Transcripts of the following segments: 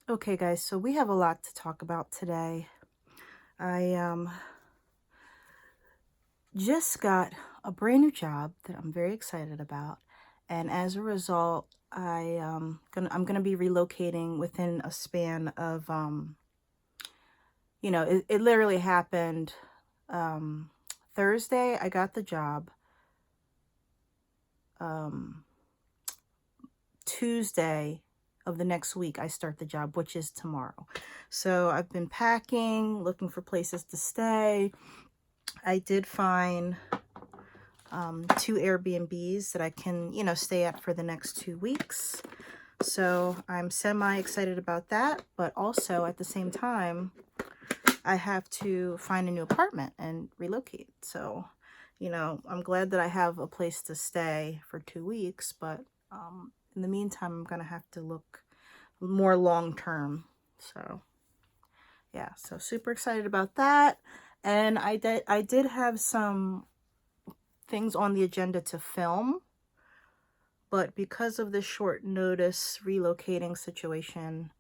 Okay, guys, so we have a lot to talk about today. I just got a brand new job that I'm very excited about, and as a result, I'm gonna be relocating within a span of it literally happened Thursday. I got the job. Um, Tuesday of the next week I start the job, which is tomorrow. So I've been packing, looking for places to stay. I did find 2 Airbnbs that I can, stay at for the next 2 weeks. So I'm semi excited about that, but also at the same time, I have to find a new apartment and relocate. So, I'm glad that I have a place to stay for 2 weeks, but in the meantime, I'm going to have to look more long term. So, yeah, so super excited about that. And I did have some things on the agenda to film, but because of the short notice relocating situation,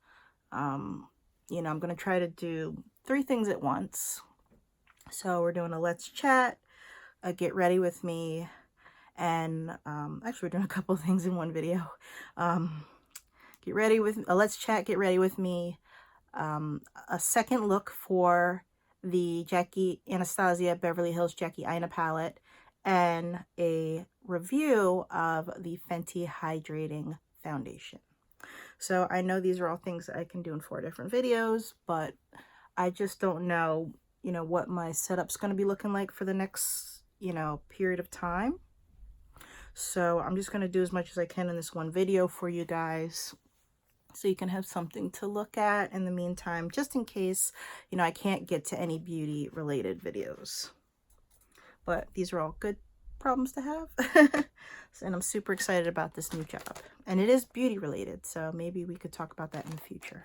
I'm going to try to do 3 things at once. So we're doing a let's chat, a get ready with me, and actually we're doing a couple of things in one video. Get ready with a let's chat, get ready with me, a second look for the Anastasia Beverly Hills Jackie Aina palette, and a review of the Fenty Hydrating Foundation. So I know these are all things that I can do in 4 different videos, but I just don't know, what my setup's going to be looking like for the next, period of time. So I'm just going to do as much as I can in this one video for you guys, so you can have something to look at in the meantime, just in case, I can't get to any beauty related videos. But these are all good problems to have. And I'm super excited about this new job. And it is beauty related, so maybe we could talk about that in the future.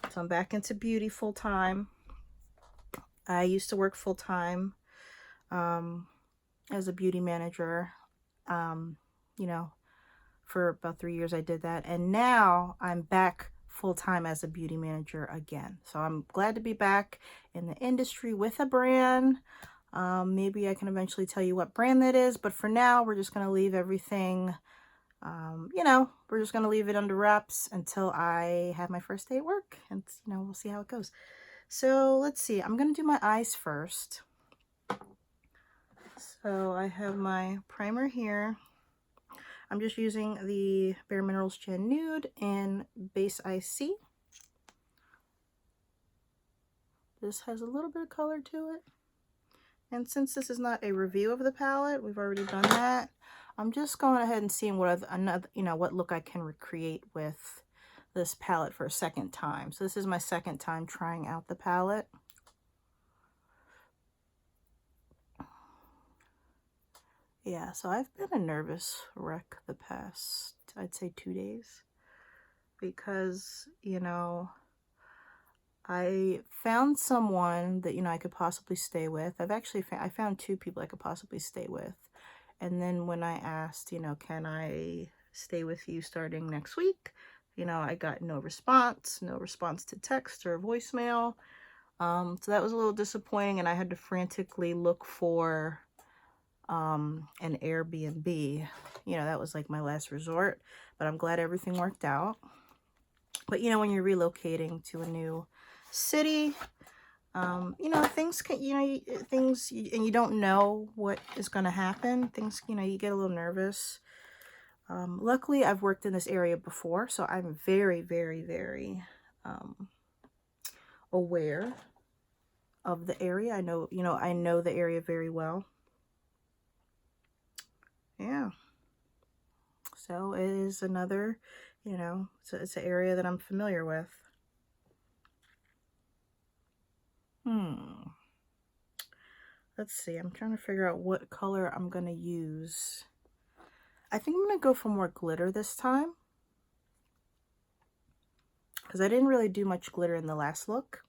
So I'm back into beauty full time. I used to work full time as a beauty manager. For about 3 years I did that, and now I'm back full-time as a beauty manager again. So I'm glad to be back in the industry with a brand. Maybe I can eventually tell you what brand that is, but for now we're just going to leave everything, we're just going to leave it under wraps until I have my first day at work, and we'll see how it goes. So let's see, I'm going to do my eyes first. So I have my primer here. I'm just using the Bare Minerals Gen Nude in Base IC. This has a little bit of color to it. And since this is not a review of the palette, we've already done that. I'm just going ahead and seeing what what look I can recreate with this palette for a second time. So this is my second time trying out the palette. Yeah, so I've been a nervous wreck the past, I'd say 2 days, because, I found someone that, I could possibly stay with. I found 2 people I could possibly stay with. And then when I asked, can I stay with you starting next week? I got no response to text or voicemail. So that was a little disappointing, and I had to frantically look for an Airbnb. That was like my last resort, but I'm glad everything worked out. But when you're relocating to a new city, things can, and you don't know what is going to happen. Things, you get a little nervous. Luckily, I've worked in this area before, so I'm very, very, very aware of the area. I know the area very well. Yeah. So it is another, it's an area that I'm familiar with. Let's see. I'm trying to figure out what color I'm going to use. I think I'm going to go for more glitter this time, because I didn't really do much glitter in the last look.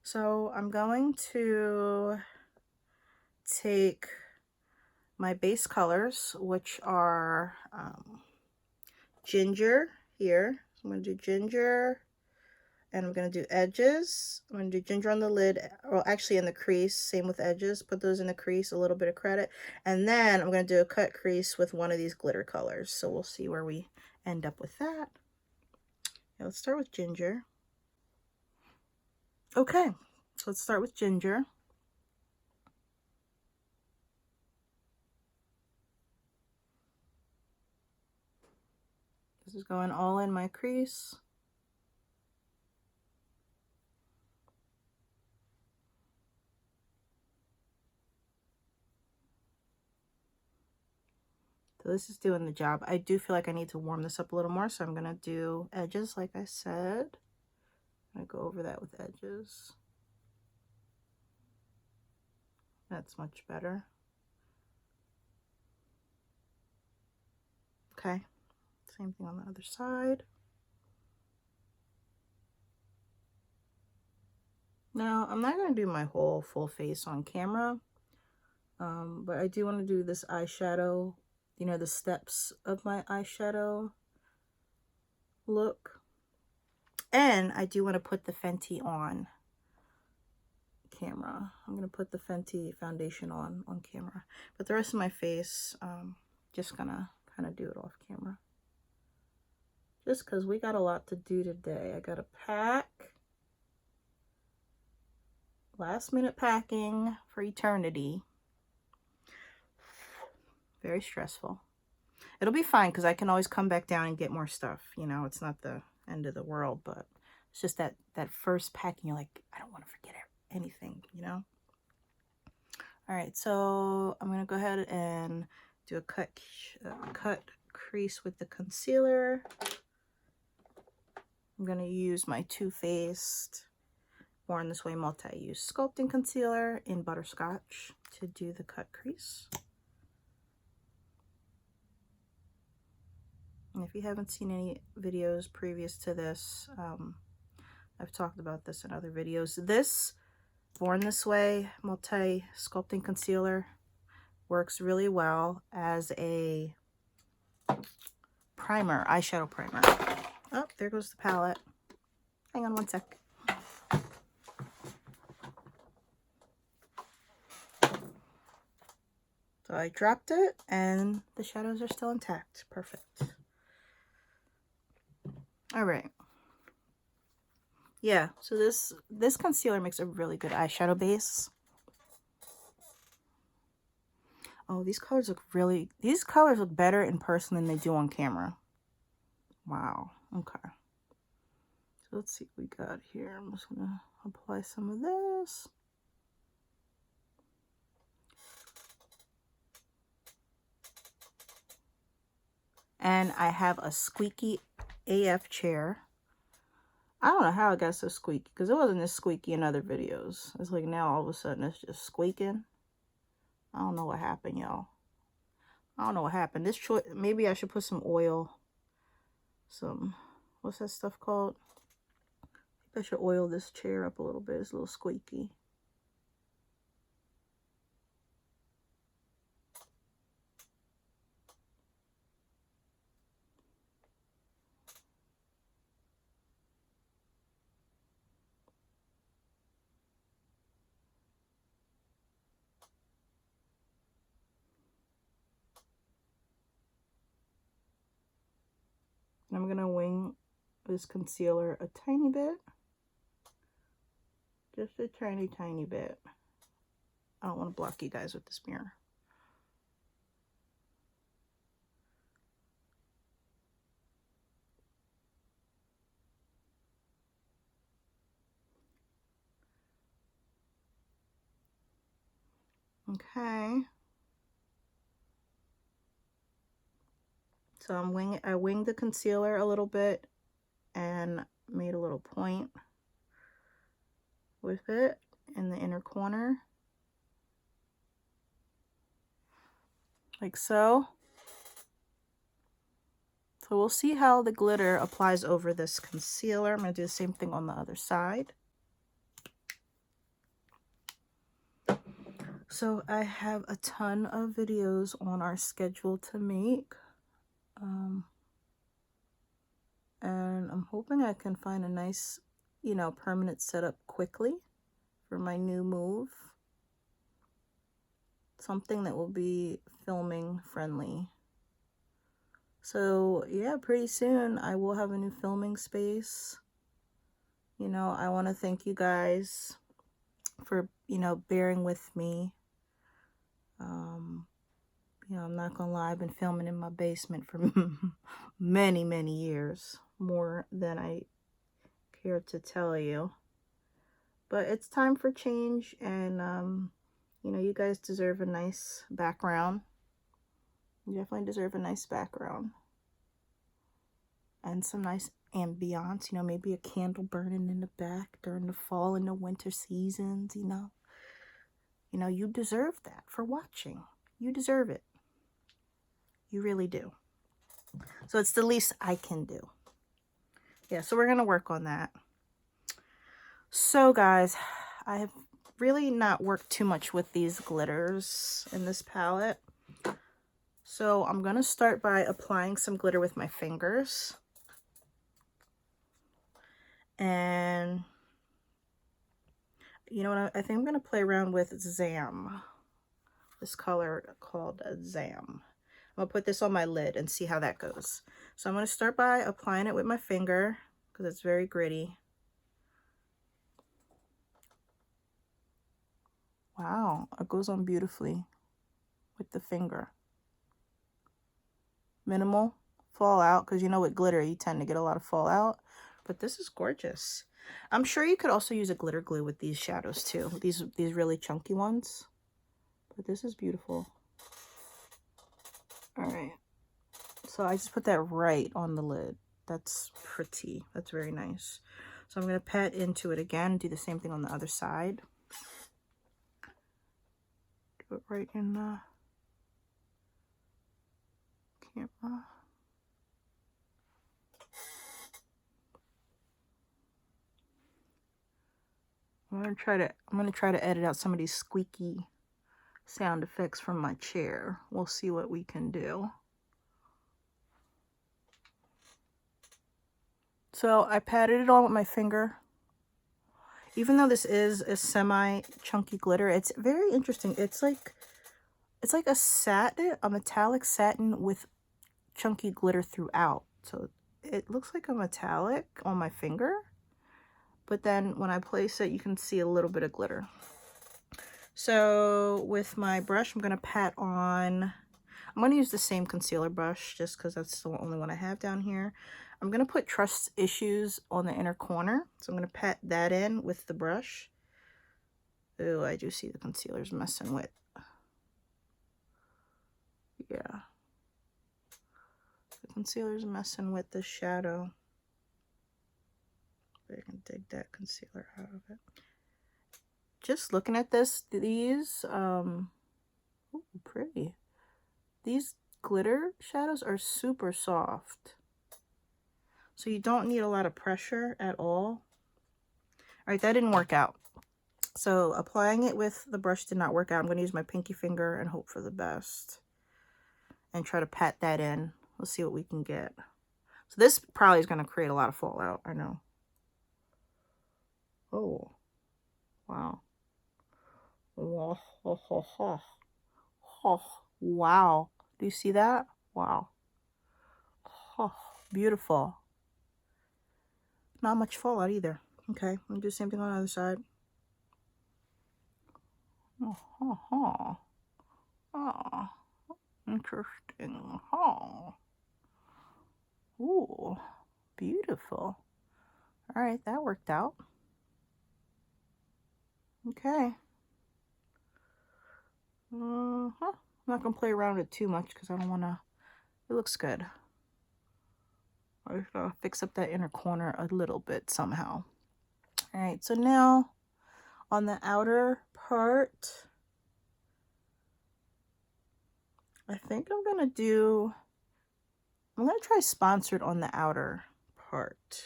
So I'm going to take my base colors, which are ginger here. I'm going to do ginger, And I'm going to do edges. I'm going to do ginger on the lid, or actually in the crease. Same with edges. Put those in the crease, a little bit of credit. And then I'm going to do a cut crease with one of these glitter colors. So we'll see where we end up with that. Now let's start with ginger. Okay, so let's start with ginger. This is going all in my crease. So this is doing the job. I do feel like I need to warm this up a little more, so I'm going to do edges like I said. I'm going to go over that with edges. That's much better. Okay, same thing on the other side. Now, I'm not going to do my whole full face on camera, but I do want to do this eyeshadow, you know, the steps of my eyeshadow look. And I do want to put the Fenty on camera. I'm going to put the Fenty foundation on camera. But the rest of my face, just going to kind of do it off camera. Just because we got a lot to do today. I got to pack. Last minute packing for eternity. Very stressful. It'll be fine because I can always come back down and get more stuff. You know, it's not the end of the world, but it's just that first packing, you're like, I don't want to forget anything, you know? All right, so I'm going to go ahead and do a cut crease with the concealer. I'm going to use my Too Faced Born This Way Multi-Use Sculpting Concealer in Butterscotch to do the cut crease. And if you haven't seen any videos previous to this, I've talked about this in other videos. This Born This Way Multi-Sculpting Concealer works really well as a primer, eyeshadow primer. Oh, there goes the palette. Hang on one sec. So I dropped it and the shadows are still intact. Perfect. All right. Yeah, so this concealer makes a really good eyeshadow base. Oh, these colors look better in person than they do on camera. Wow. Okay. So let's see what we got here. I'm just gonna apply some of this. And I have a squeaky AF chair. I don't know how it got so squeaky, because it wasn't this squeaky in other videos. It's like now all of a sudden it's just squeaking. I don't know what happened, y'all. I don't know what happened. This choice, maybe I should put some oil. What's that stuff called? I think I should oil this chair up a little bit. It's a little squeaky. I'm going to wing this concealer a tiny bit. Just a tiny, tiny bit. I don't want to block you guys with this mirror. Okay. So I winged the concealer a little bit and made a little point with it in the inner corner. Like so. So we'll see how the glitter applies over this concealer. I'm going to do the same thing on the other side. So I have a ton of videos on our schedule to make. And I'm hoping I can find a nice you know, permanent setup quickly for my new move. Something that will be filming friendly. So yeah, pretty soon I will have a new filming space. You know, I want to thank you guys for, you know, bearing with me. You know, I'm not gonna lie, I've been filming in my basement for many, many years, more than I care to tell you. But it's time for change, and you know, you guys deserve a nice background. You definitely deserve a nice background and some nice ambiance, you know, maybe a candle burning in the back during the fall and the winter seasons, you know. You know, you deserve that for watching. You deserve it. You really do. So it's the least I can do. Yeah, so we're going to work on that. So guys, I have really not worked too much with these glitters in this palette. So I'm going to start by applying some glitter with my fingers. And you know what, I think I'm going to play around with Zam. This color called Zam. I'm going to put this on my lid and see how that goes. So I'm going to start by applying it with my finger because it's very gritty. Wow, it goes on beautifully with the finger. Minimal fallout, because you know with glitter you tend to get a lot of fallout. But this is gorgeous. I'm sure you could also use a glitter glue with these shadows too. These really chunky ones. But this is beautiful. Alright. So I just put that right on the lid. That's pretty. That's very nice. So I'm going to pat into it again and do the same thing on the other side. Do it right in the camera. I'm gonna try to edit out some of these squeaky sound effects from my chair. We'll see what we can do. So I patted it on with my finger. Even though this is a semi-chunky glitter, it's very interesting. It's like a satin, a metallic satin with chunky glitter throughout. So it looks like a metallic on my finger. But then when I place it, you can see a little bit of glitter. So with my brush, I'm going to pat on, I'm going to use the same concealer brush just because that's the only one I have down here. I'm going to put Trust Issues on the inner corner. So I'm going to pat that in with the brush. Ooh, I do see the concealer's messing with. Yeah. The concealer's messing with the shadow. I can dig that concealer out of it. Just looking at these, ooh, pretty. These glitter shadows are super soft. So you don't need a lot of pressure at all. All right, that didn't work out. So applying it with the brush did not work out. I'm going to use my pinky finger and hope for the best. And try to pat that in. Let's see what we can get. So this probably is going to create a lot of fallout, I know. Oh, wow. Oh, oh, oh, oh. Oh, wow. Do you see that? Wow. Oh, beautiful. Not much fallout either. Okay, I'm going to do the same thing on the other side. Oh, oh, oh. Oh, interesting. Oh. Ooh, beautiful. All right, that worked out. Okay. I'm not going to play around with it too much because I don't want to. It looks good. I just gotta fix up that inner corner a little bit somehow. All right, so now on the outer part, I think I'm gonna try Sponsored on the outer part.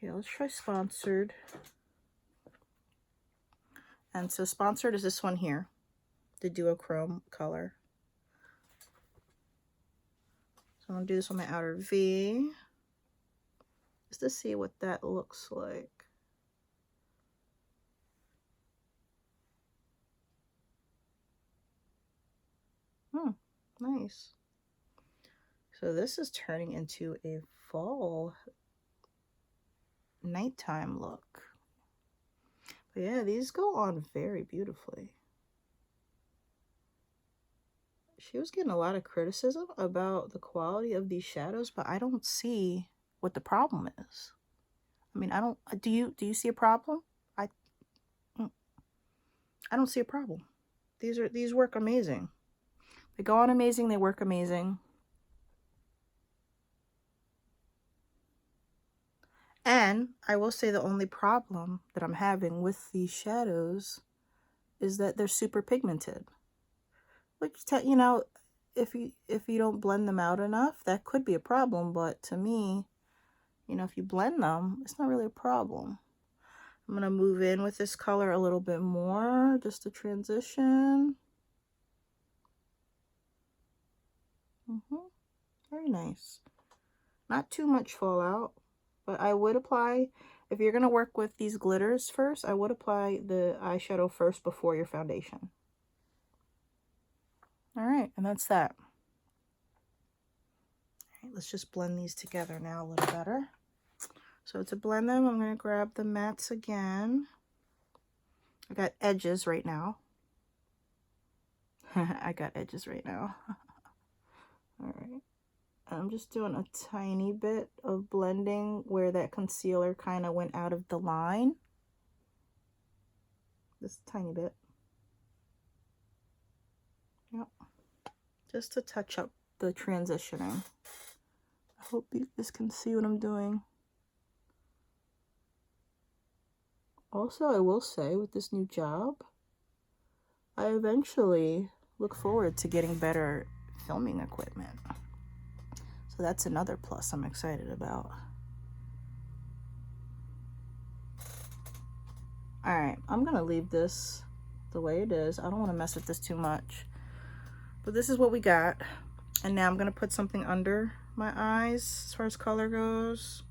Yeah, let's try Sponsored. And so Sponsored is this one here, the duochrome color. So I'm gonna do this on my outer V. just to see what that looks like. Nice. So this is turning into a fall nighttime look. But yeah, these go on very beautifully. She was getting a lot of criticism about the quality of these shadows, but I don't see what the problem is. I mean, I don't, do you see a problem? I don't see a problem. These work amazing. They go on amazing, they work amazing. And I will say the only problem that I'm having with these shadows is that they're super pigmented. Which, you know, if you don't blend them out enough, that could be a problem. But to me, you know, if you blend them, it's not really a problem. I'm going to move in with this color a little bit more, just to transition. Very nice. Not too much fallout, but I would apply, if you're going to work with these glitters first, I would apply the eyeshadow first before your foundation. All right, and that's that. All right, let's just blend these together now a little better. So to blend them, I'm going to grab the mattes again. I got edges right now. I got edges right now. All right. I'm just doing a tiny bit of blending where that concealer kind of went out of the line. Just a tiny bit. Yep. Just to touch up the transitioning. I hope you guys can see what I'm doing. Also, I will say with this new job, I eventually look forward to getting better filming equipment. So that's another plus I'm excited about. All right, I'm gonna leave this the way it is. I don't want to mess with this too much. But this is what we got. And now I'm gonna put something under my eyes as far as color goes.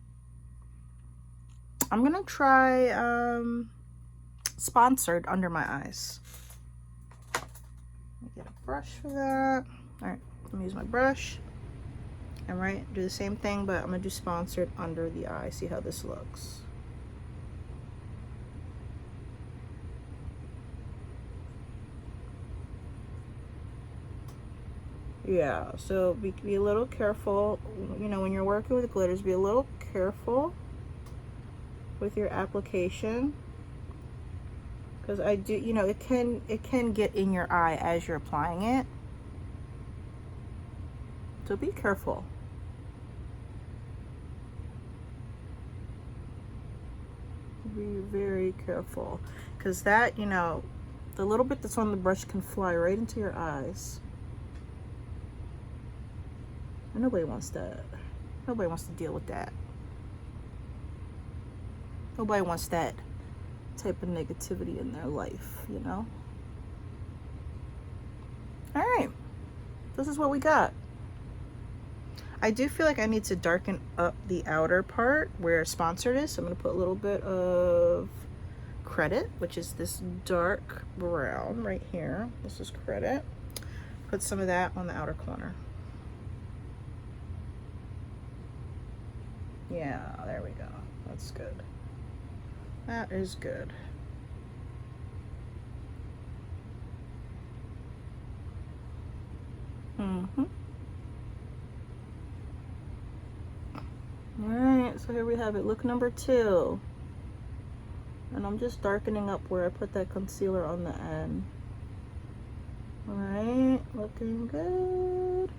I'm gonna try Sponsored under my eyes. Let me get a brush for that. All right, let me use my brush. All right, do the same thing, but I'm gonna do Sponsored under the eye. See how this looks. Yeah, so be a little careful, you know, when you're working with glitters, be a little careful with your application, because I do, you know, it can get in your eye as you're applying it, so be careful. Be very careful, because that, you know, the little bit that's on the brush can fly right into your eyes. And nobody wants that. Nobody wants to deal with that. Nobody wants that type of negativity in their life, you know? All right. This is what we got. I do feel like I need to darken up the outer part where Sponsored is. So I'm going to put a little bit of Credit, which is this dark brown right here. This is Credit. Put some of that on the outer corner. Yeah, there we go. That's good. That is good. All right, so here we have it. Look number 2. And I'm just darkening up where I put that concealer on the end. All right, looking good.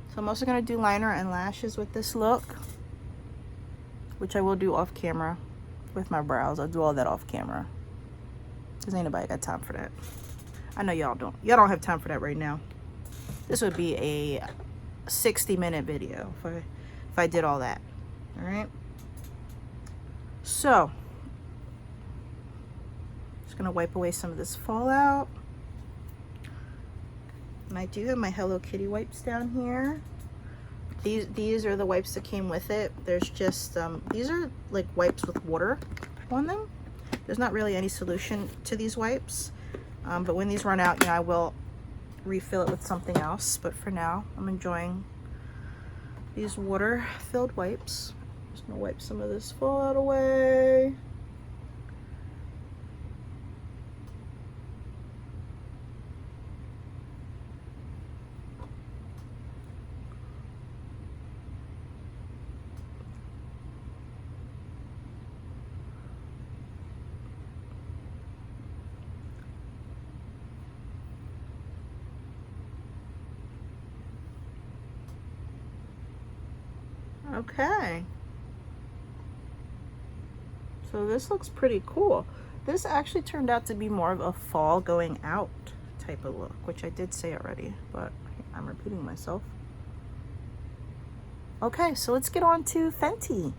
So I'm also gonna do liner and lashes with this look, which I will do off camera with my brows. I'll do all that off camera, because ain't nobody got time for that. I know y'all don't. Y'all don't have time for that right now. This would be a 60-minute video if I did all that. All right. So, just gonna wipe away some of this fallout. And I do have my Hello Kitty wipes down here. These are the wipes that came with it. There's just these are like wipes with water on them. There's not really any solution to these wipes, but when these run out, you know, I will refill it with something else. But for now, I'm enjoying these water-filled wipes. Just gonna wipe some of this fallout away. Okay, so this looks pretty cool. This actually turned out to be more of a fall going out type of look, which I did say already, but I'm repeating myself. Okay, so let's get on to Fenty.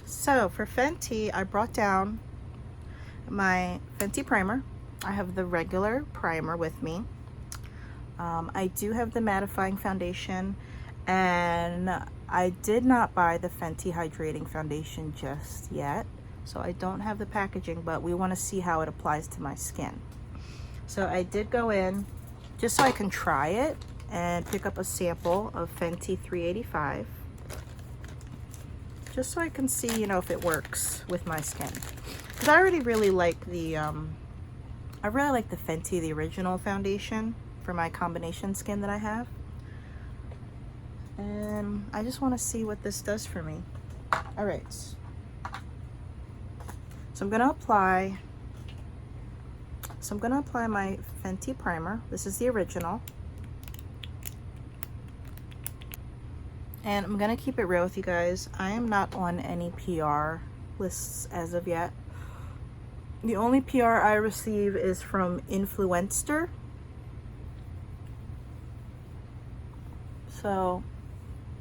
So for Fenty, I brought down my Fenty primer. I have the regular primer with me. I do have the mattifying foundation, and I did not buy the Fenty Hydrating Foundation just yet, so I don't have the packaging, but we want to see how it applies to my skin. So I did go in just so I can try it and pick up a sample of Fenty 385, just so I can see, you know, if it works with my skin. Because I already really like the Fenty, the original foundation, for my combination skin that I have, and I just want to see what this does for me. All right, so I'm gonna apply my Fenty primer. This is the original, and I'm gonna keep it real with you guys. I am not on any PR lists as of yet. The only PR I receive is from Influencer. So,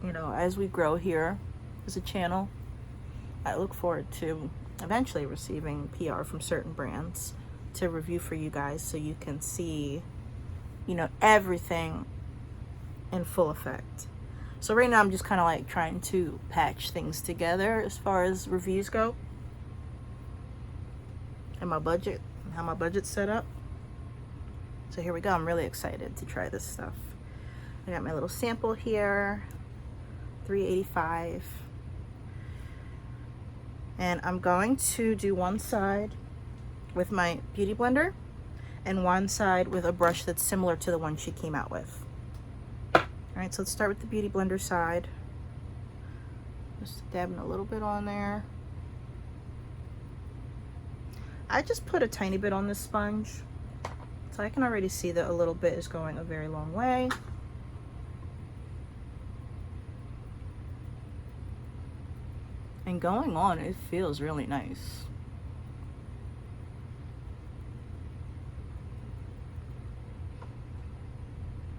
you know, as we grow here as a channel, I look forward to eventually receiving PR from certain brands to review for you guys, so you can see, you know, everything in full effect. So right now I'm just kind of like trying to patch things together as far as reviews go, and my budget, how my budget's set up. So here we go. I'm really excited to try this stuff. I got my little sample here, 385. And I'm going to do one side with my beauty blender and one side with a brush that's similar to the one she came out with. All right, so let's start with the beauty blender side. Just dabbing a little bit on there. I just put a tiny bit on this sponge, so I can already see that a little bit is going a very long way. And going on, it feels really nice.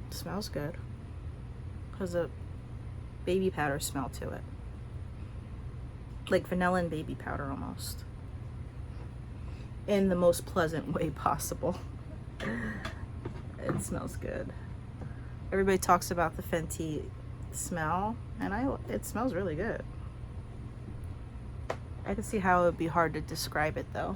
It smells good. Has a baby powder smell to it. Like vanilla and baby powder almost. In the most pleasant way possible. It smells good. Everybody talks about the Fenty smell, and it smells really good. I can see how it would be hard to describe it though.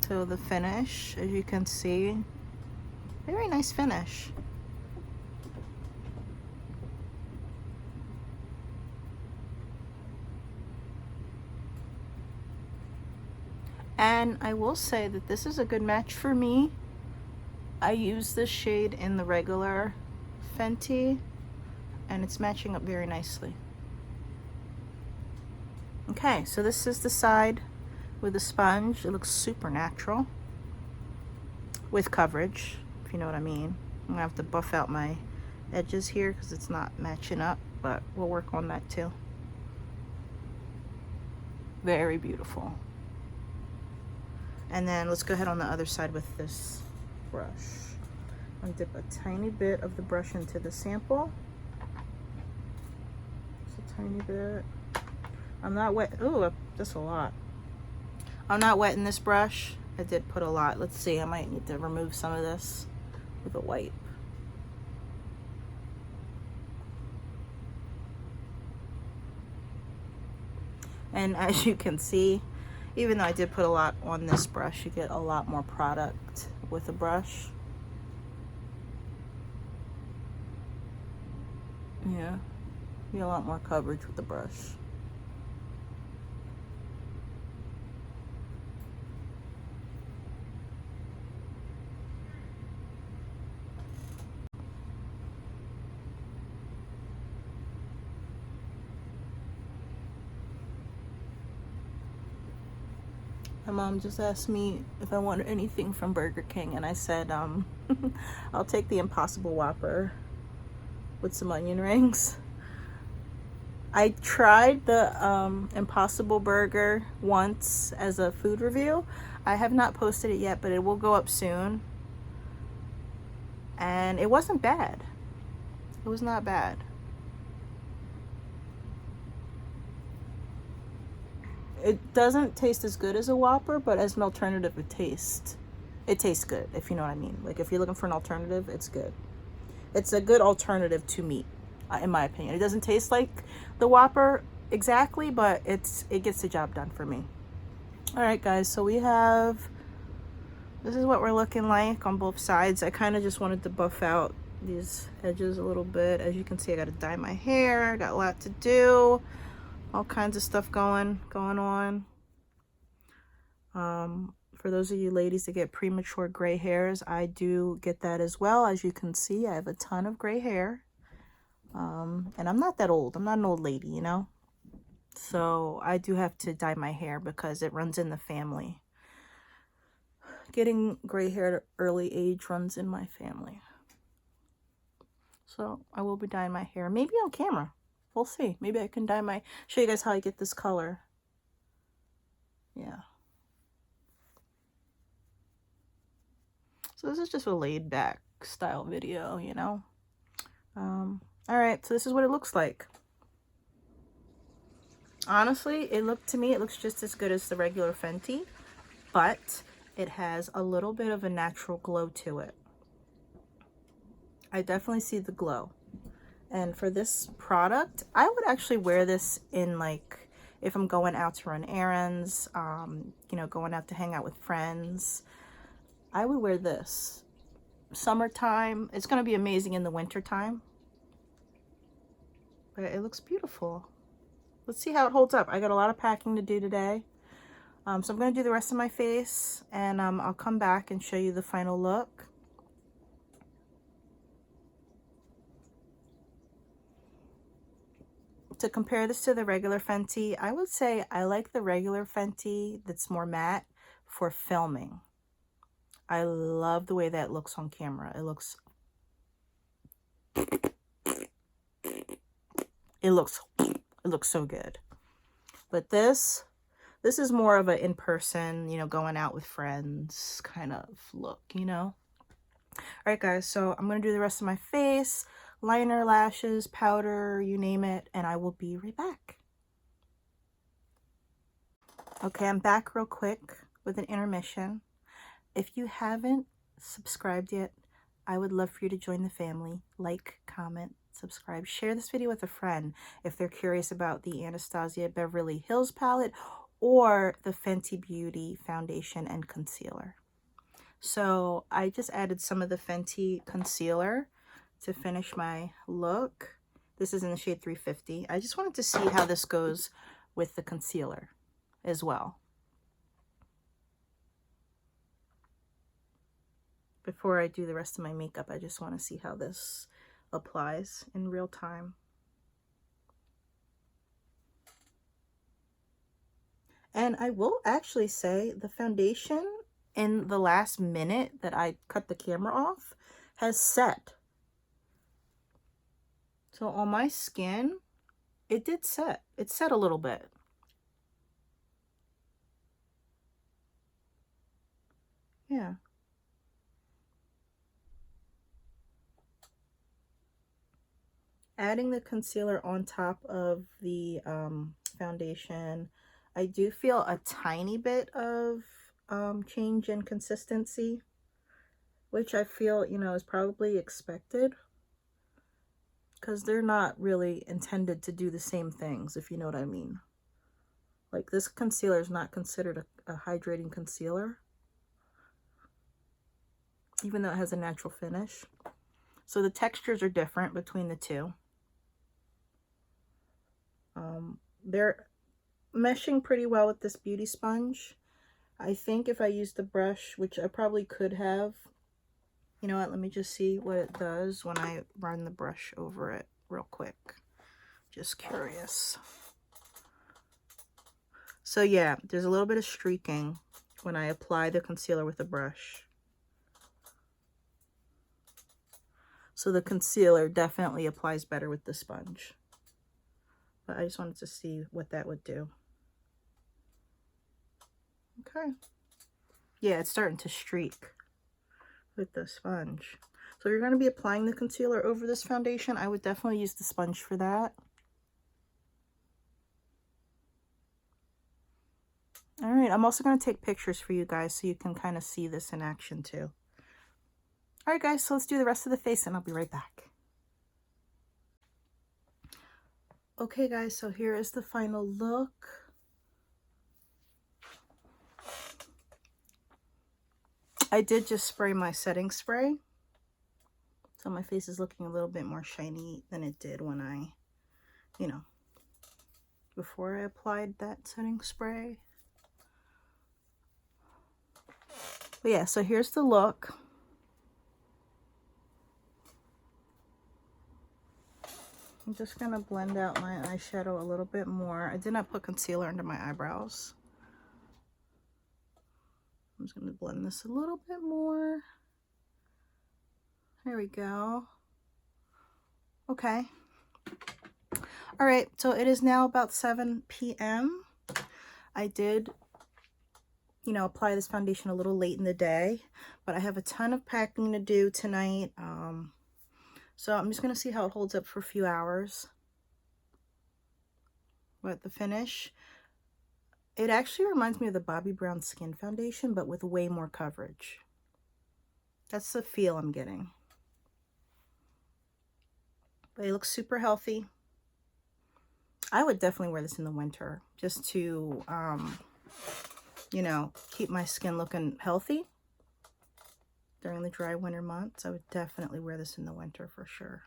So the finish, as you can see, very nice finish. And I will say that this is a good match for me. I use this shade in the regular Fenty, and it's matching up very nicely. Okay, so this is the side with the sponge. It looks super natural with coverage, if you know what I mean. I'm gonna have to buff out my edges here because it's not matching up, but we'll work on that too. Very beautiful. And then let's go ahead on the other side with this brush. I'm gonna dip a tiny bit of the brush into the sample. Just a tiny bit. I'm not wet. Ooh, just a lot. I'm not wetting this brush. I did put a lot. Let's see, I might need to remove some of this with a wipe. And as you can see, even though I did put a lot on this brush, you get a lot more product with a brush. Yeah, you get a lot more coverage with the brush. My mom just asked me if I wanted anything from Burger King, and I said, I'll take the Impossible Whopper with some onion rings. I tried the Impossible Burger once as a food review. I have not posted it yet, but it will go up soon. And it wasn't bad. It was not bad. It doesn't taste as good as a Whopper, but as an alternative, it tastes good, if you know what I mean. Like, if you're looking for an alternative, it's good. It's a good alternative to meat, in my opinion. It doesn't taste like the Whopper exactly, but it gets the job done for me. All right, guys, so this is what we're looking like on both sides. I kind of just wanted to buff out these edges a little bit. As you can see, I got to dye my hair. I got a lot to do. All kinds of stuff going on. For those of you ladies that get premature gray hairs, I do get that as well. As you can see, I have a ton of gray hair. And I'm not that old. I'm not an old lady, you know? So I do have to dye my hair because it runs in the family. Getting gray hair at an early age runs in my family. So I will be dyeing my hair, maybe on camera. We'll see. Maybe I can show you guys how I get this color. Yeah. So this is just a laid back style video, you know. All right, so this is what it looks like. Honestly, to me, it looks just as good as the regular Fenty, but it has a little bit of a natural glow to it. I definitely see the glow. And for this product, I would actually wear this in, like, if I'm going out to run errands, you know, going out to hang out with friends. I would wear this. Summertime. It's going to be amazing in the wintertime. But it looks beautiful. Let's see how it holds up. I got a lot of packing to do today. So I'm going to do the rest of my face, and I'll come back and show you the final look. To compare this to the regular Fenty, I would say I like the regular Fenty that's more matte for filming. I love the way that looks on camera. It looks so good. But this is more of an in-person, you know, going out with friends kind of look, you know. All right, guys, so I'm going to do the rest of my face, liner, lashes, powder, you name it, and I will be right back. Okay, I'm back real quick with an intermission. If you haven't subscribed yet, I would love for you to join the family. Like, comment, subscribe, share this video with a friend if they're curious about the Anastasia Beverly Hills palette or the Fenty Beauty Foundation and Concealer. So I just added some of the Fenty concealer to finish my look. This is in the shade 350. I just wanted to see how this goes with the concealer as well. Before I do the rest of my makeup, I just want to see how this applies in real time. And I will actually say the foundation in the last minute that I cut the camera off has set. So on my skin, it did set. It set a little bit. Yeah. Adding the concealer on top of the foundation, I do feel a tiny bit of change in consistency, which I feel, you know, is probably expected, because they're not really intended to do the same things, if you know what I mean. Like, this concealer is not considered a hydrating concealer, even though it has a natural finish. So the textures are different between the two. They're meshing pretty well with this beauty sponge. I think if I use the brush, which I probably could have, you know what, let me just see what it does when I run the brush over it real quick. Just curious. So yeah, there's a little bit of streaking when I apply the concealer with the brush. So the concealer definitely applies better with the sponge. But I just wanted to see what that would do. Okay. Yeah, it's starting to streak with the sponge. So if you're going to be applying the concealer over this foundation, I would definitely use the sponge for that. All right, I'm also going to take pictures for you guys so you can kind of see this in action too. All right, guys, so let's do the rest of the face and I'll be right back. Okay, guys, so here is the final look. I did just spray my setting spray, so my face is looking a little bit more shiny than it did when I, you know, before I applied that setting spray. But yeah, so here's the look. I'm just going to blend out my eyeshadow a little bit more. I did not put concealer under my eyebrows. I'm just going to blend this a little bit more. There we go. Okay. All right, so it is now about 7 p.m. I did, you know, apply this foundation a little late in the day, but I have a ton of packing to do tonight. So I'm just going to see how it holds up for a few hours. But the finish, it actually reminds me of the Bobbi Brown Skin Foundation, but with way more coverage. That's the feel I'm getting. But it looks super healthy. I would definitely wear this in the winter just to, you know, keep my skin looking healthy during the dry winter months. I would definitely wear this in the winter for sure.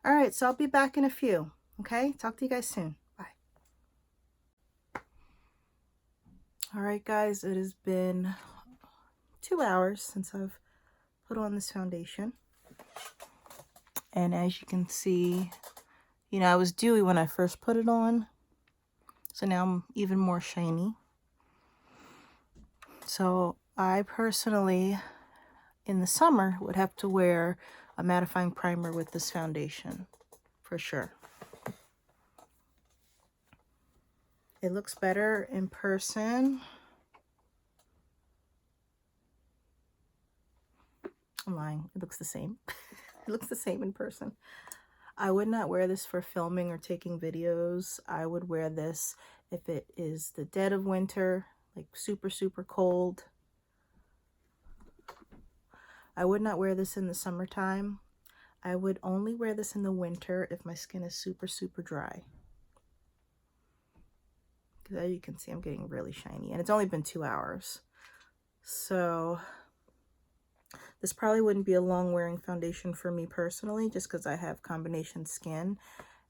All right, so I'll be back in a few. Okay, talk to you guys soon. Bye. All right, guys, it has been 2 hours since I've put on this foundation. And as you can see, you know, I was dewy when I first put it on. So now I'm even more shiny. So I personally, in the summer, would have to wear a mattifying primer with this foundation, for sure. It looks better in person. I'm lying, it looks the same. It looks the same in person. I would not wear this for filming or taking videos. I would wear this if it is the dead of winter, like super, super cold. I would not wear this in the summertime. I would only wear this in the winter if my skin is super, super dry. Because as you can see, I'm getting really shiny. And it's only been 2 hours. So this probably wouldn't be a long wearing foundation for me personally, just because I have combination skin.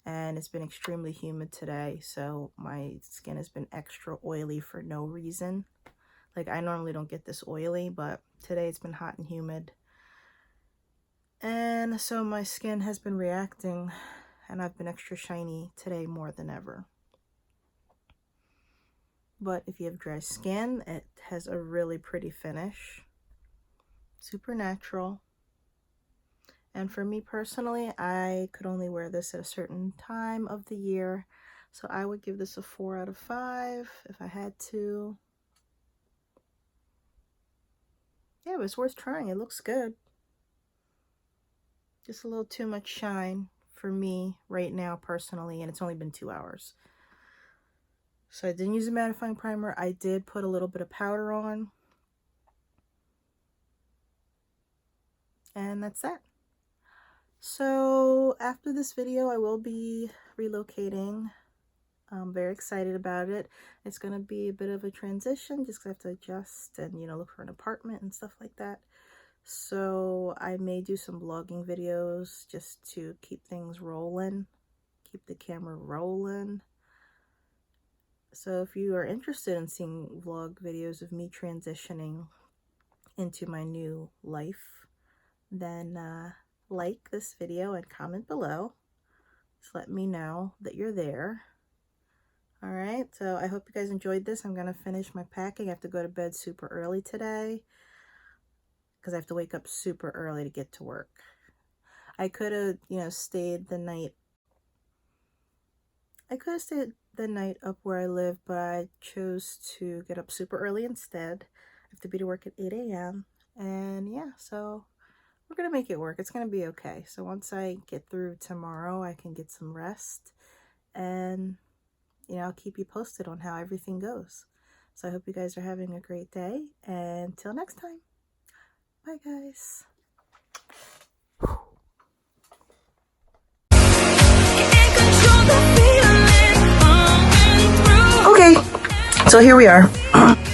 And it's been extremely humid today. So my skin has been extra oily for no reason. Like, I normally don't get this oily, but today it's been hot and humid. And so my skin has been reacting, and I've been extra shiny today more than ever. But if you have dry skin, it has a really pretty finish. Super natural. And for me personally, I could only wear this at a certain time of the year. So I would give this a 4 out of 5 if I had to. Yeah, it was worth trying. It looks good. Just a little too much shine for me right now personally, and it's only been 2 hours. So I didn't use a mattifying primer. I did put a little bit of powder on. And that's that. So after this video, I will be relocating. I'm very excited about it. It's going to be a bit of a transition just because I have to adjust and, you know, look for an apartment and stuff like that. So I may do some vlogging videos just to keep things rolling, keep the camera rolling. So if you are interested in seeing vlog videos of me transitioning into my new life, then like this video and comment below. Just let me know that you're there. All right, so I hope you guys enjoyed this. I'm going to finish my packing. I have to go to bed super early today because I have to wake up super early to get to work. I could have, you know, stayed the night. I could have stayed the night up where I live, but I chose to get up super early instead. I have to be to work at 8 a.m. And yeah, so we're going to make it work. It's going to be okay. So once I get through tomorrow, I can get some rest. And, you know, I'll keep you posted on how everything goes. So I hope you guys are having a great day. And until next time. Bye, guys. Okay, so here we are.